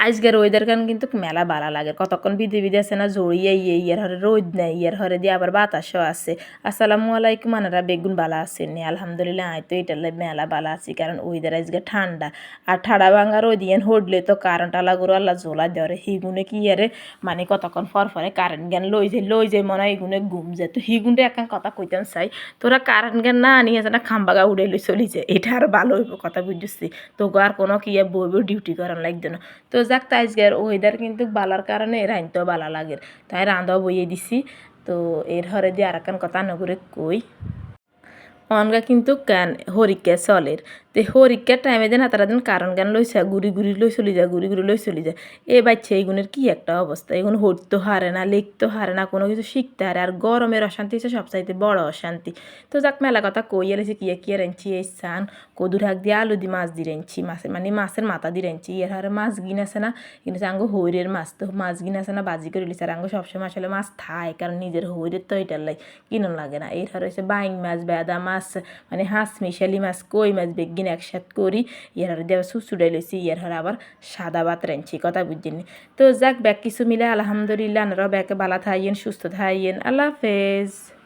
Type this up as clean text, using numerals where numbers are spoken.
আজকের ওয়েদার কারণ কিন্তু মেলা বালা লাগে কতক্ষণ বিধে বিধে আছে না জড়িয়ে ইয়ার হরে রোদ নেই ইয়ার হরে দিয়ে আবার বাতাসও আছে। আসসালামু আলাইকুম আনারা বেগুন বালা আছেন আলহামদুলিল্লাহ আয় তো এটার মেলা বালা আছি কারণ ওয়েদার আজকে ঠান্ডা আর ঠাড়া ভাঙা রোদ ইয়েন হডলে তো কারেন্ট আলা করে আল্লাহ জ্বলা দেওয়ারে হিগুনে কি ইয়ারে মানে কতক্ষণ ফরফরে কারেন্ট জ্ঞান লই যায় মনে হয় এগুনে ঘুম যায় তো হিগুনটা একখান কথা কইতাম চাই তোরা কারেন্ট জ্ঞান না নিয়ে না খাম্বাগা উড়ে লই চলি যায় এটা আর ভালো হইব কথা বুঝছি তো আর কোনো কি বইব ডিউটি করার লাগবে না। তো যাক তাই আজকের ওয়েদার কিন্তু বালার কারণে রাঁধতেও বালা লাগে তাই রাঁধাও বইয়ে দিছি। তো এর হরে দিয়ে আর একখান কথা নগরে কই অনগা কিন্তু গান হরিকা চলের তে হরিকার টাইমে দেন তারা দিন কারণ গান লইছে ঘুরি ঘুরি লই চলি যায় ঘুরি ঘুরি লই চলি যায় এ বাচ্চা এইগুনের কি একটা অবস্থা এগুন হরতে হারে না লিখতে হারে না কোনো কিছু শিখতে হারে আর গরমের অশান্তি হচ্ছে সবচাইতে বড় অশান্তি। তো যাক মেলা কথা কই এলেছে কি রেঞ্চি এই সান কদুর হাক দিয়ে আলু দিয়ে মাছ দিয়ে রেঞ্চি মাছের মানে মাছের মাথা দিয়ে রেঞ্চি এর হারে মাছ গিন আছে না কিন্তু আঙ্গো হইরের মাছ তো মাছ গিন আছে না বাজি করে লিছে আর আঙ্গো সবসময় আসলে মাছ থায় কারণ নিজের হইরের তো এটার লাই কিনন লাগে না এর হারে হচ্ছে বাইং মাছ বেদা মাছ মানে হাঁস মিশালি মাছ কই মাছ বেগিন একসাথ করি ইয়ার হারে দিয়ে সুচুড়াই লইছি ইয়ার হারে আবার সাদা ভাত রাঁধছি কথা বুঝিনি। তো যাক ব্যাগ কিছু মিলে আলহামদুলিল্লাহ আপনারাও ব্যাগে বালা থাইয়েন সুস্থ থাইয়েন আল্লাহ হাফেজ।